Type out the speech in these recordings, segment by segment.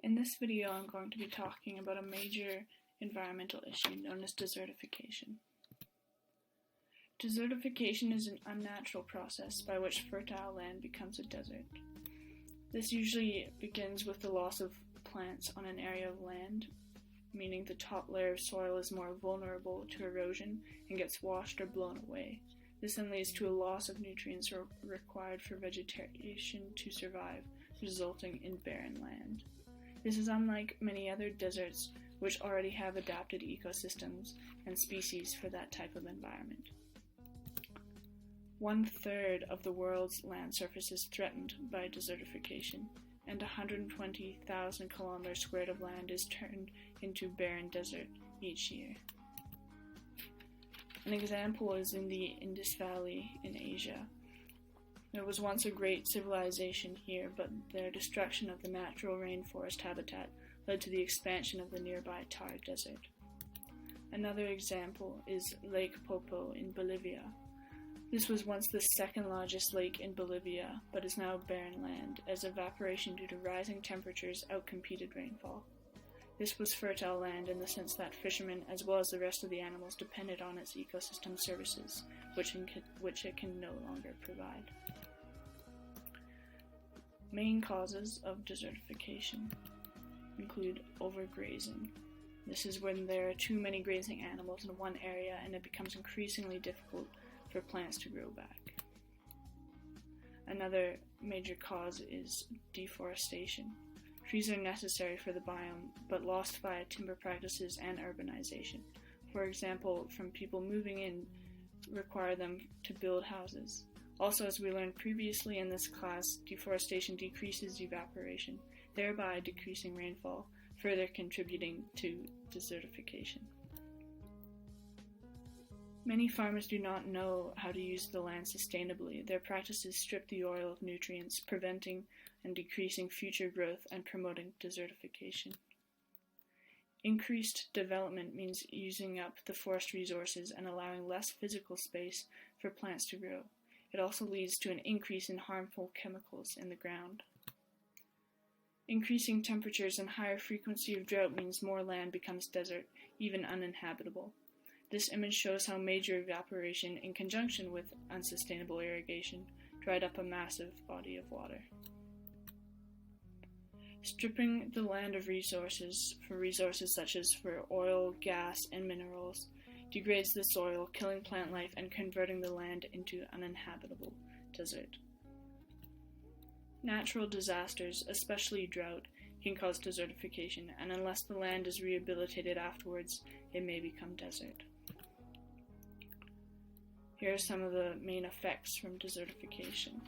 In this video, I'm going to be talking about a major environmental issue known as desertification. Desertification is an unnatural process by which fertile land becomes a desert. This usually begins with the loss of plants on an area of land, meaning the top layer of soil is more vulnerable to erosion and gets washed or blown away. This then leads to a loss of nutrients required for vegetation to survive, resulting in barren land. This is unlike many other deserts which already have adapted ecosystems and species for that type of environment. 1/3 of the world's land surface is threatened by desertification, and 120,000 kilometers squared of land is turned into barren desert each year. An example is in the Indus Valley in Asia. There was once a great civilization here, but their destruction of the natural rainforest habitat led to the expansion of the nearby Thar Desert. Another example is Lake Popo in Bolivia. This was once the second largest lake in Bolivia, but is now barren land as evaporation due to rising temperatures outcompeted rainfall. This was fertile land in the sense that fishermen, as well as the rest of the animals, depended on its ecosystem services, which it can no longer provide. Main causes of desertification include overgrazing. This is when there are too many grazing animals in one area and it becomes increasingly difficult for plants to grow back. Another major cause is deforestation. Trees are necessary for the biome, but lost via timber practices and urbanization. For example, from people moving in require them to build houses. Also, as we learned previously in this class, deforestation decreases evaporation, thereby decreasing rainfall, further contributing to desertification. Many farmers do not know how to use the land sustainably. Their practices strip the soil of nutrients, preventing and decreasing future growth and promoting desertification. Increased development means using up the forest resources and allowing less physical space for plants to grow. It also leads to an increase in harmful chemicals in the ground. Increasing temperatures and higher frequency of drought means more land becomes desert, even uninhabitable. This image shows how major evaporation, in conjunction with unsustainable irrigation, dried up a massive body of water. Stripping the land of resources such as for oil, gas, and minerals degrades the soil, killing plant life and converting the land into uninhabitable desert. Natural disasters, especially drought, can cause desertification, and unless the land is rehabilitated afterwards, it may become desert. Here are some of the main effects from desertification.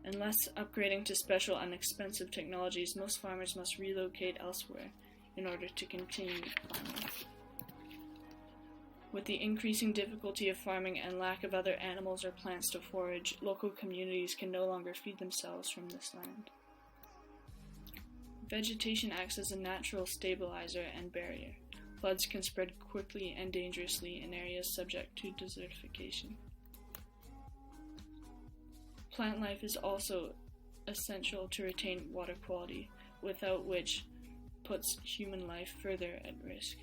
Unless upgrading to special and expensive technologies, most farmers must relocate elsewhere in order to continue farming. With the increasing difficulty of farming and lack of other animals or plants to forage, local communities can no longer feed themselves from this land. Vegetation acts as a natural stabilizer and barrier. Floods can spread quickly and dangerously in areas subject to desertification. Plant life is also essential to retain water quality, without which puts human life further at risk.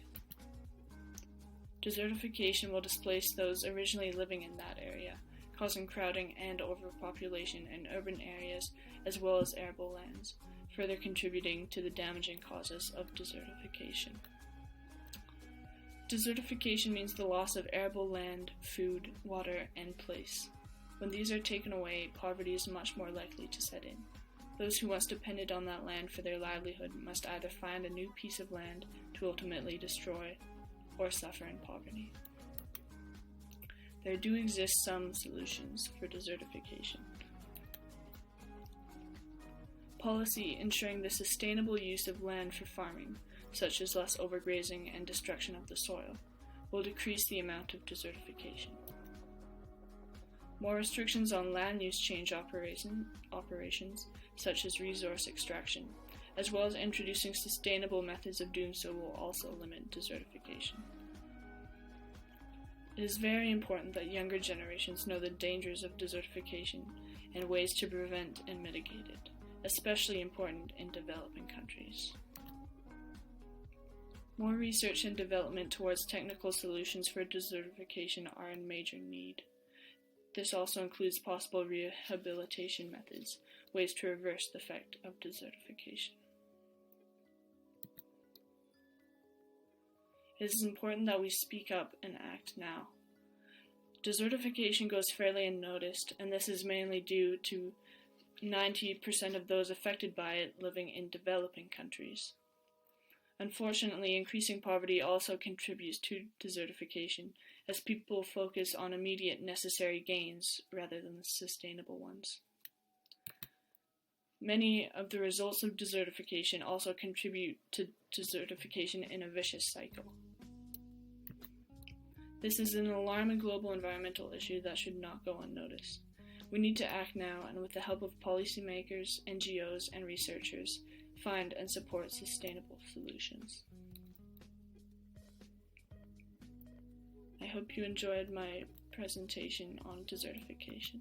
Desertification will displace those originally living in that area, causing crowding and overpopulation in urban areas as well as arable lands, further contributing to the damaging causes of desertification. Desertification means the loss of arable land, food, water, and place. When these are taken away, poverty is much more likely to set in. Those who once depended on that land for their livelihood must either find a new piece of land to ultimately destroy or suffer in poverty. There do exist some solutions for desertification. Policy ensuring the sustainable use of land for farming, such as less overgrazing and destruction of the soil, will decrease the amount of desertification. More restrictions on land use change operations, such as resource extraction, as well as introducing sustainable methods of doing so, will also limit desertification. It is very important that younger generations know the dangers of desertification and ways to prevent and mitigate it. especially important in developing countries. More research and development towards technical solutions for desertification are in major need. This also includes possible rehabilitation methods, ways to reverse the effect of desertification. It is important that we speak up and act now. Desertification goes fairly unnoticed, and this is mainly due to 90% of those affected by it living in developing countries. Unfortunately, increasing poverty also contributes to desertification, as people focus on immediate necessary gains rather than the sustainable ones. Many of the results of desertification also contribute to desertification in a vicious cycle. This is an alarming global environmental issue that should not go unnoticed. We need to act now, and with the help of policymakers, NGOs, and researchers, find and support sustainable solutions. I hope you enjoyed my presentation on desertification.